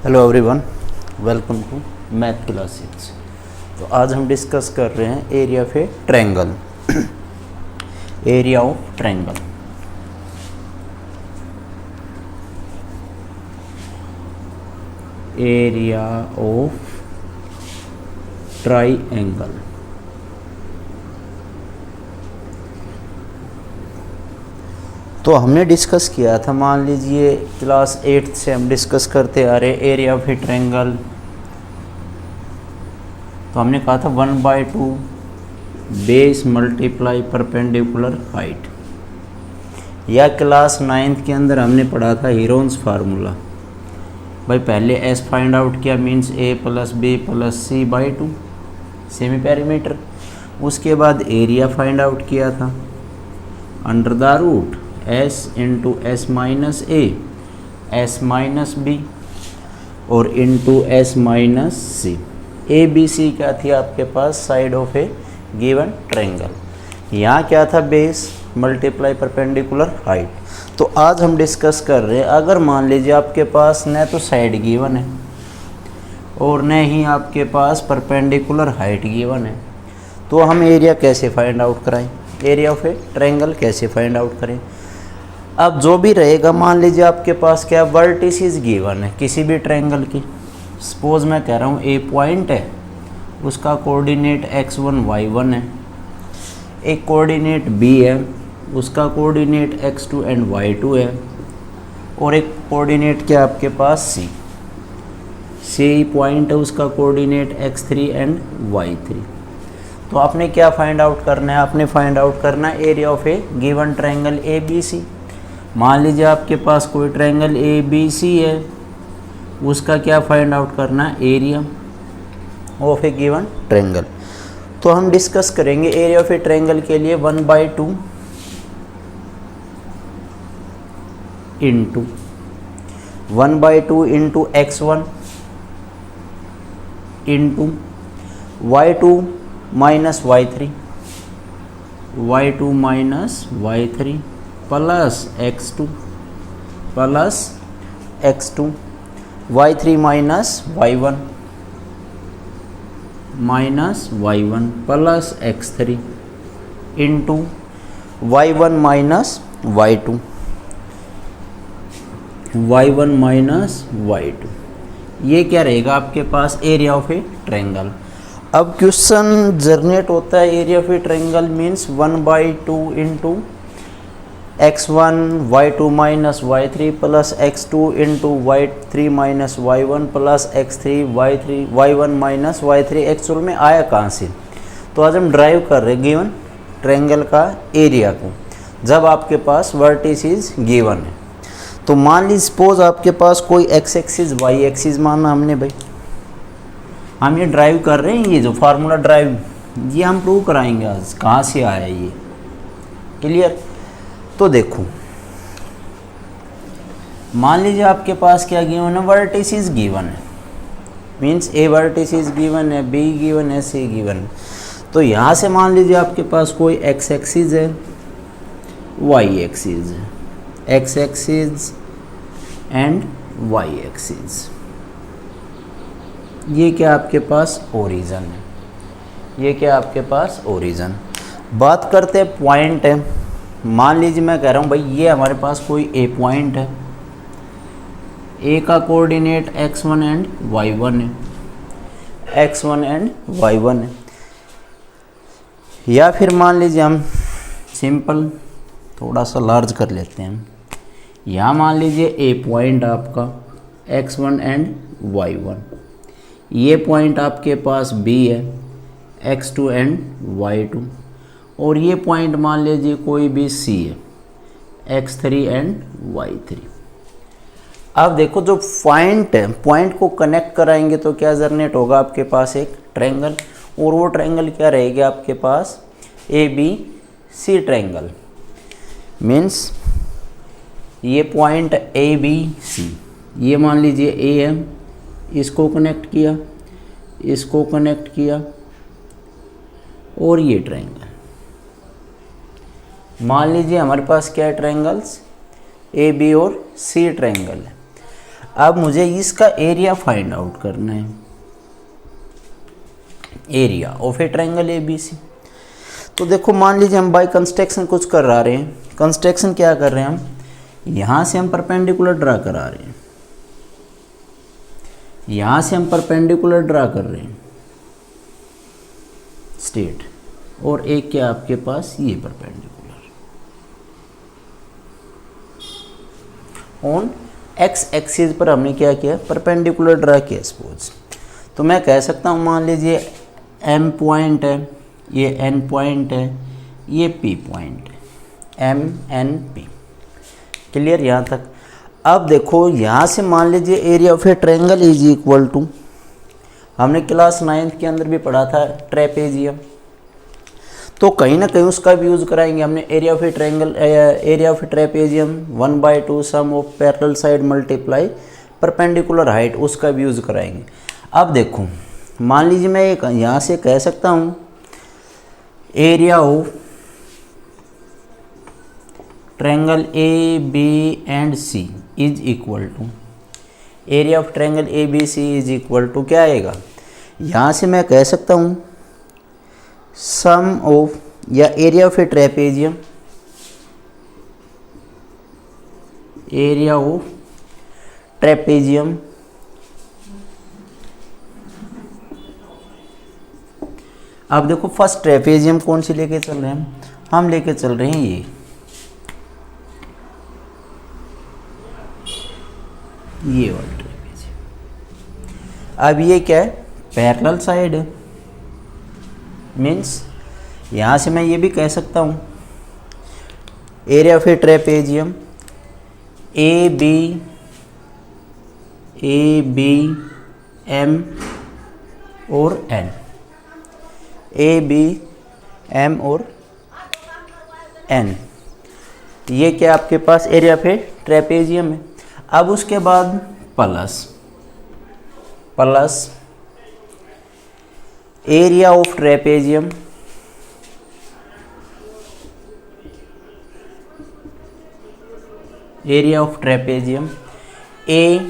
Hello everyone, welcome to math classes. तो आज हम डिस्कस कर रहे हैं area of a triangle. Area of triangle. Area of triangle. तो हमने डिस्कस किया था, मान लीजिए क्लास 8 से हम डिस्कस करते आ रहे एरिया ऑफ ए ट्रायंगल। तो हमने कहा था 1/2 बेस मल्टीप्लाई परपेंडिकुलर हाइट। या क्लास 9th के अंदर हमने पढ़ा था हीरोन्स फार्मूला। भाई पहले एस फाइंड आउट किया, means a + b + c/2 semi perimeter. उसके बाद एरिया फाइंड आउट किया था under the root s into s minus a, s minus b और into s minus c। A B C क्या थी आपके पास? Side of a given triangle. यहाँ क्या था? Base multiply perpendicular height. तो आज हम डिस्कस कर रहे हैं, अगर मान लीजिए आपके पास न तो साइड गिवन है और न ही आपके पास परपेंडिकुलर हाइट गिवन है, तो हम एरिया कैसे फाइंड आउट कराएं? एरिया ऑफ ए ट्रायंगल कैसे फाइंड आउट करें? अब जो भी रहेगा, मान लीजिए आपके पास क्या वर्टिसेस गिवन है किसी भी ट्रायंगल की। सपोज मैं कह रहा हूँ ए पॉइंट है, उसका कोऑर्डिनेट x1 y1 है। एक कोऑर्डिनेट b है, उसका कोऑर्डिनेट x2 एंड y2 है। और एक कोऑर्डिनेट क्या आपके पास c पॉइंट है, उसका कोऑर्डिनेट x3 एंड y3। तो आपने क्या फाइंड आउट करना है? आपने फाइंड आउट करना है area of a given triangle A B C. मान लीजिए आपके पास कोई ट्रायंगल ए बी सी है, उसका क्या फाइंड आउट करना है? Area of a given triangle. तो हम डिस्कस करेंगे एरिया ऑफ ए ट्रायंगल के लिए 1/2 into 1/2 into x1 into y2 minus y3 minus y3 plus x2 y3 minus y1 plus x3 into y1 minus y2 ये क्या रहेगा आपके पास? Area of a triangle. अब क्वेश्चन जनरेट होता है area of a triangle means 1/2 into x1 y2 minus y3 plus x2 into y3 minus y1 plus x3 y1 minus y3। Actual में आया कहाँ से? तो आज हम ड्राइव कर रहे गिवन ट्रायंगल का एरिया को, जब आपके पास वर्टिसेस गिवन है। तो मान लीजिए सपोज आपके पास कोई x एक्सिस y एक्सिस माना हमने, भाई हम ये ड्राइव कर रहे हैं, ये जो फार्मूला ड्राइव ये हम प्रूव कराएंगे आज कहाँ से आया ये। क्लियर? तो देखो, मान लीजिए आपके पास क्या गिवन है? वर्टिसेस गिवन है, मीन्स ए वर्टिसेस गिवन है, बी गिवन है, सी गिवन है। तो यहाँ से मान लीजिए आपके पास कोई x एक्सिस है, y एक्सिस है, x axis and y axis. ये क्या आपके पास? ओरिजिन है। ये क्या आपके पास? ओरिजिन। बात करते हैं पॉइंट है। मान लीजिए मैं कह रहा हूँ भाई ये हमारे पास कोई ए पॉइंट है, ए का कोऑर्डिनेट x1 एंड y1 है, x1 एंड y1 है। या फिर मान लीजिए हम सिंपल थोड़ा सा लार्ज कर लेते हैं। यहाँ मान लीजिए ए पॉइंट आपका x1 एंड y1, ये पॉइंट आपके पास b है x2 एंड y2, और ये पॉइंट मान लीजिए कोई भी c है x3 एंड y3। अब देखो जो पॉइंट है, पॉइंट को कनेक्ट कराएंगे तो क्या जनरेट होगा आपके पास? एक ट्रायंगल। और वो ट्रायंगल क्या रहेगा आपके पास? A B C triangle. Means ये पॉइंट ए बी सी, ये मान लीजिए ए है, इसको कनेक्ट किया, इसको कनेक्ट किया, और ये ट्रायंगल। मान लीजिए हमारे पास क्या है? ट्रायंगल्स ए बी और सी ट्रायंगल है। अब मुझे इसका एरिया फाइंड आउट करना है, area of a triangle ABC। तो देखो मान लीजिए हम बाय कंस्ट्रक्शन कुछ करा रहे हैं। कंस्ट्रक्शन क्या कर रहे हैं, हम यहाँ से हम परपेंडिकुलर ड्रा करा रहे हैं, यहाँ से हम परपेंडिकुलर ड्रा कर रहे हैं स्ट्रेट, और एक क्या आपके पास ये परपेंडिकुलर ऑन एक्स एक्सिस पर हमने क्या किया, परपेंडिकुलर ड्रा किया सपोज। तो मैं कह सकता हूँ मान लीजिए M पॉइंट है, ये N पॉइंट है, ये P पॉइंट है, MNP। क्लियर यहाँ तक। अब देखो यहाँ से मान लीजिए area of a triangle is equal to, हमने क्लास 9th के अंदर भी पढ़ा था ट्रेपेजियम, तो कहीं ना कहीं उसका भी यूज़ कराएंगे हमने। Area of a triangle, area of a trapezium 1/2 sum of parallel side multiply perpendicular height, उसका भी यूज़ कराएंगे। अब देखो मान लीजिए मैं एक यहाँ से कह सकता हूँ area of triangle ABC is equal to, area of triangle ABC is equal to क्या आएगा, यहाँ से मैं कह सकता हूँ सम ऑफ, या area of a trapezium, area of trapezium अब देखो फर्स्ट ट्रेपेजियम कौन सी लेके चल रहे हैं हम लेके चल रहे हैं ये वाला ट्रेपेजियम। अब ये क्या है, पैरेलल साइड है, मीन्स यहाँ से मैं ये भी कह सकता हूँ area of a trapezium AM और N, AM और N, ये क्या आपके पास एरिया ऑफ ए ट्रेपेजियम है। अब उसके बाद plus area of trapezium, area of trapezium ANPC,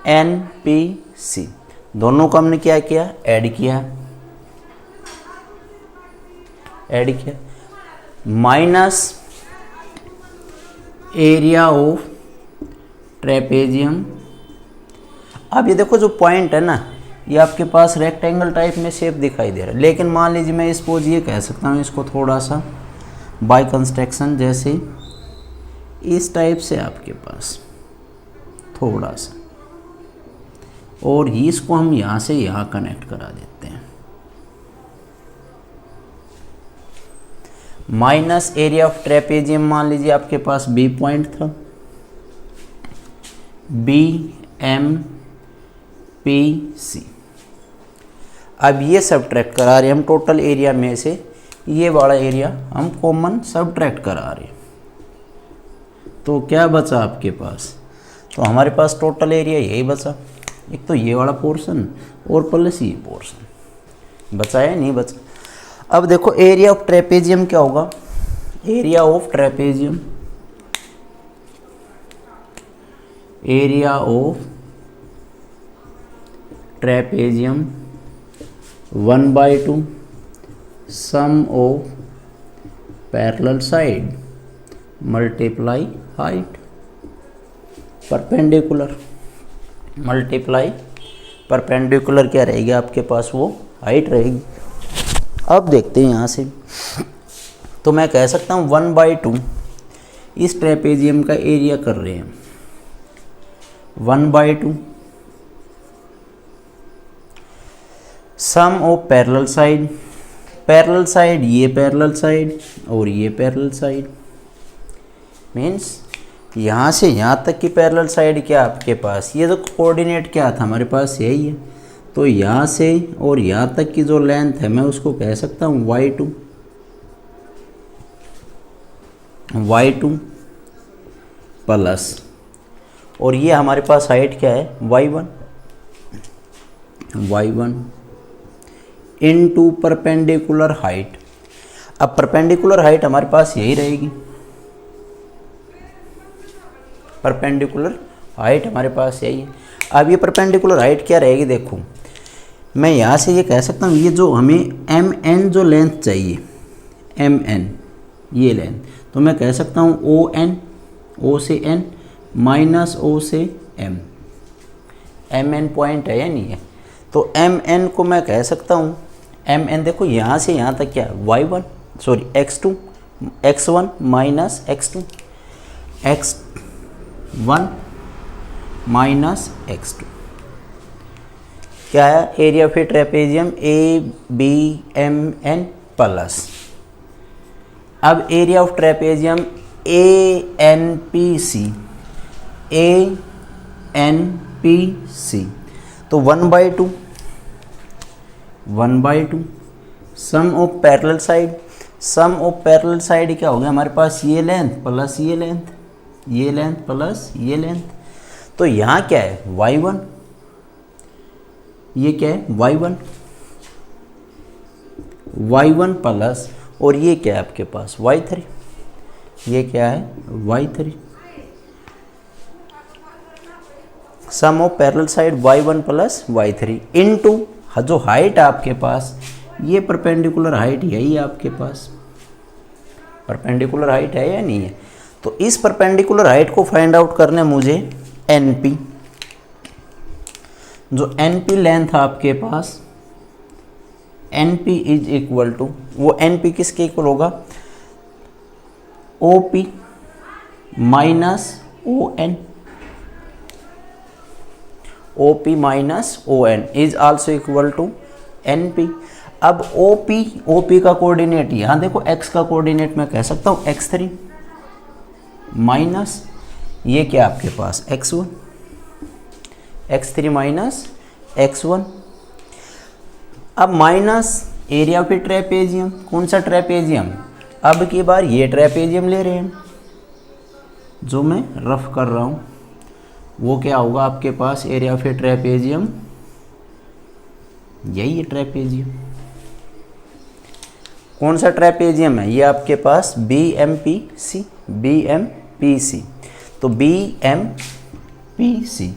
ANPC दोनों को हमने क्या किया, ऐड किया माइनस एरिया ऑफ ट्रेपेजियम। अब ये देखो जो पॉइंट है ना, ये आपके पास रेक्टेंगल टाइप में शेप दिखाई दे रहा है, लेकिन मान लीजिए मैं सपोज ये कह सकता हूँ इसको थोड़ा सा बाय कंस्ट्रक्शन जैसे इस टाइप से आपके पास थोड़ा सा, और इसको हम यहाँ से यहाँ कनेक्ट करा देते हैं। माइनस एरिया ऑफ ट्रेपेजियम, मान लीजिए आपके पास B पॉइंट था, BMPC। अब ये सब्ट्रैक्ट करा रहे हैं हम टोटल एरिया में से, ये वाला एरिया हम कॉमन सब्ट्रैक्ट करा रहे हैं, तो क्या बचा आपके पास, तो हमारे पास टोटल एरिया यही बचा, एक तो ये वाला पोर्शन और प्लस ये पोर्शन बचा है, नहीं बचा। अब देखो एरिया ऑफ ट्रेपेजियम क्या होगा, area of trapezium, area of trapezium 1/2 sum of parallel side multiply height perpendicular, multiply perpendicular क्या रहेगी आपके पास, वो हाइट रहेगी। अब देखते हैं यहाँ से, तो मैं कह सकता हूँ 1/2 इस ट्रेपेजियम का एरिया कर रहे हैं 1/2 sum of parallel side, parallel side ये पैरेलल साइड और ये पैरेलल साइड, मीन्स यहाँ से यहाँ तक की पैरेलल साइड क्या आपके पास, ये जो कोऑर्डिनेट क्या था हमारे पास यही है, तो यहाँ से और यहाँ तक की जो लेंथ है मैं उसको कह सकता हूँ y2 प्लस, और ये हमारे पास हाइट क्या है y1 इनटू परपेंडिकुलर हाइट। अब परपेंडिकुलर हाइट हमारे पास यही रहेगी, परपेंडिकुलर हाइट हमारे पास यही है। अब ये परपेंडिकुलर हाइट क्या रहेगी, देखो मैं यहाँ से ये कह सकता हूँ, ये जो हमें एम एन जो लेंथ चाहिए, एम एन ये लेंथ, तो मैं कह सकता हूँ ओ एन, ओ से एन माइनस ओ से एम, एम एन पॉइंट है या नहीं है, तो एम एन को मैं कह सकता हूँ, एम एन देखो यहाँ से यहाँ तक क्या है, y one sorry x two, x one minus x two, x one minus x two, क्या है area of a trapezium A B M N plus, अब area of trapezium A N P C, A N P C, तो 1/2, 1/2 sum of parallel side, sum of parallel side क्या हो गया हमारे पास, ये लेंथ प्लस ये लेंथ, ये लेंथ प्लस ये लेंथ, तो यहाँ क्या है y1, ये क्या है y1, y1 प्लस, और ये क्या है आपके पास y3, ये क्या है y3, sum of parallel side y1 plus y3 into जो हाइट आपके पास, ये परपेंडिकुलर हाइट यही है आपके पास, परपेंडिकुलर हाइट है या नहीं है, तो इस परपेंडिकुलर हाइट को फाइंड आउट करने मुझे NP, जो NP लेंथ आपके पास, NP इज इक्वल टू, वो NP किसके इक्वल होगा, OP minus ON, OP minus ON is also equal to NP। अब OP का कोऑर्डिनेट यहाँ देखो, x का कोऑर्डिनेट मैं कह सकता हूँ x3 माइनस ये क्या आपके पास x1, x3 माइनस x1, अब minus area of a trapezium, कौन सा ट्रेपेजियम, अब की बार ये ट्रेपेजियम ले रहे हैं जो मैं रफ कर रहा हूँ, वो क्या होगा आपके पास एरिया ऑफ ए ट्रेपेजियम, यही है ट्रेपेजियम, कौन सा ट्रेपेजियम है ये आपके पास BMPC, BMPC, तो BMPC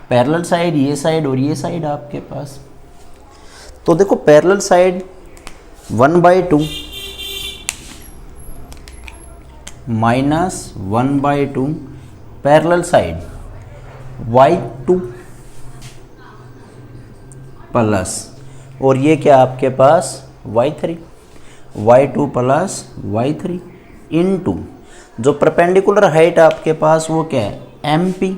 पैरेलल साइड ये साइड और ये साइड आपके पास, तो देखो parallel side 1/2 minus 1/2 parallel side y2 plus, और ये क्या आपके पास y3, y2 plus y3 into जो परपेंडिकुलर हाइट आपके पास वो क्या है MP,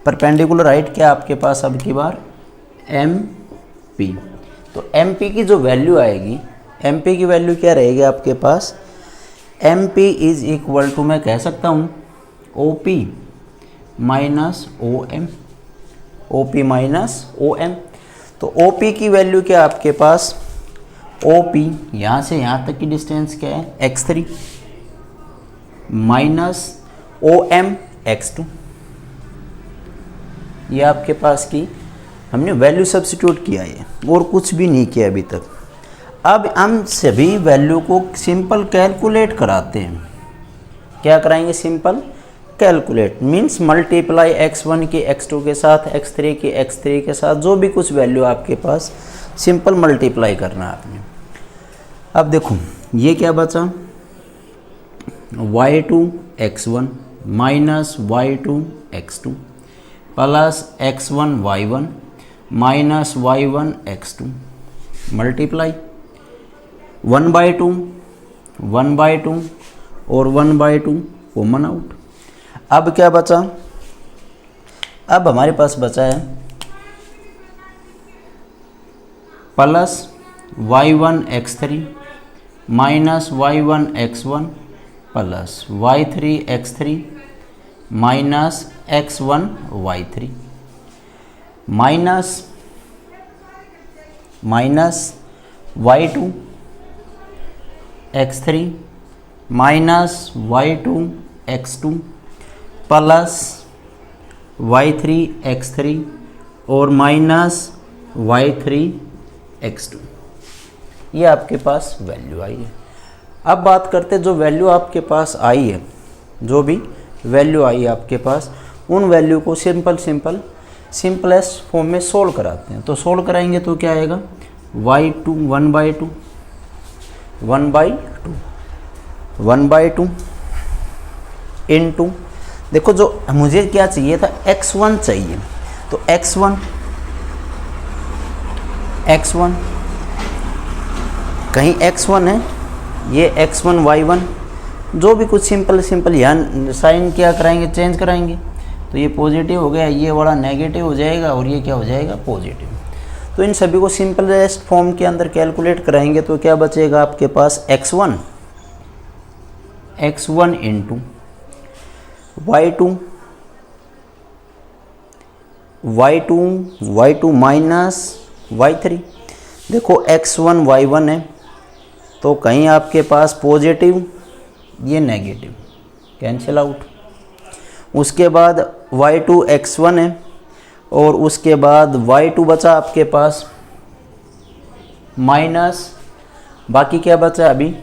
परपेंडिकुलर हाइट क्या आपके पास अब की बार MP, तो MP की जो वैल्यू आएगी, MP की वैल्यू क्या रहेगी आपके पास, MP इज इक्वल टू मैं कह सकता हूँ OP minus OM, OP minus OM, तो OP की वैल्यू क्या आपके पास, OP यहाँ से यहाँ तक की डिस्टेंस क्या है x3 माइनस OM x2, ये आपके पास की हमने वैल्यू सब्स्टिट्यूट किया है और कुछ भी नहीं किया अभी तक। अब हम सभी वैल्यू को सिंपल कैलकुलेट कराते हैं, क्या कराएंगे, simple calculate means multiply x1 की x2 के साथ, x3 की x3 के साथ, जो भी कुछ वैल्यू आपके पास सिंपल मल्टीप्लाई करना है आपने। अब देखो ये क्या बचा, y2 x1 minus y2 x2 plus x1 y1 minus y1 x2 multiply 1/2 1/2 और 1/2 कॉमन आउट। अब क्या बचा, अब हमारे पास बचा है plus y1 x3 minus y1 x1 plus y3 x3 minus x1 y3 minus y2 x3 minus y2 x2 plus y3 x3 और minus y3 x2। ये आपके पास वैल्यू आई है। अब बात करते हैं जो वैल्यू आपके पास आई है, जो भी वैल्यू आई है आपके पास, उन वैल्यू को सिंपलेस्ट फॉर्म में सोल्व कराते हैं। तो सोल्व कराएंगे तो क्या आएगा, y2 1 बाई टू इनटू, देखो जो मुझे क्या चाहिए था, x1 चाहिए, तो x1 कहीं x1 है, ये x1 y1, जो भी कुछ सिंपल यहाँ साइन क्या कराएंगे, चेंज कराएंगे, तो ये पॉजिटिव हो गया, ये वाला नेगेटिव हो जाएगा और ये क्या हो जाएगा, पॉजिटिव। तो इन सभी को सिंपलेस्ट फॉर्म के अंदर कैलकुलेट कराएंगे तो क्या बचेगा आपके पास, x1 into y2 minus y3। देखो x1 y1 है, तो कहीं आपके पास पॉजिटिव, ये नेगेटिव, कैंसिल आउट। उसके बाद y2 x1 है, और उसके बाद y2 बचा आपके पास माइनस, बाकी क्या बचा अभी,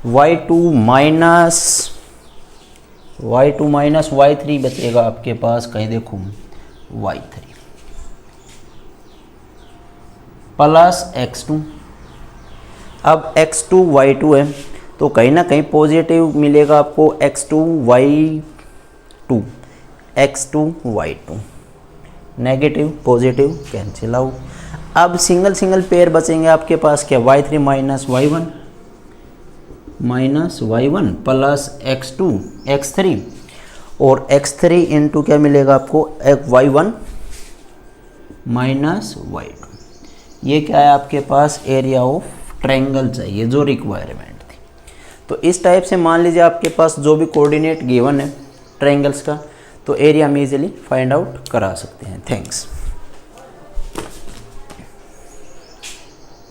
y2 माइनस y3 बचेगा आपके पास, कहीं देखो y3 प्लस x2। अब x2 y2 है, तो कहीं ना कहीं पॉजिटिव मिलेगा आपको, x2 y2, negative positive cancel out. अब सिंगल पेयर बचेंगे आपके पास, क्या, y3 minus y1 plus x3, और x3 इंटू क्या मिलेगा आपको, y1 माइनस y2। ये क्या है आपके पास, एरिया ऑफ ट्रायंगल चाहिए, जो रिक्वायरमेंट थी। तो इस टाइप से मान लीजिए आपके पास जो भी कोऑर्डिनेट गिवन है ट्रायंगल्स का, तो एरिया हम इजीली फाइंड आउट करा सकते हैं। थैंक्स।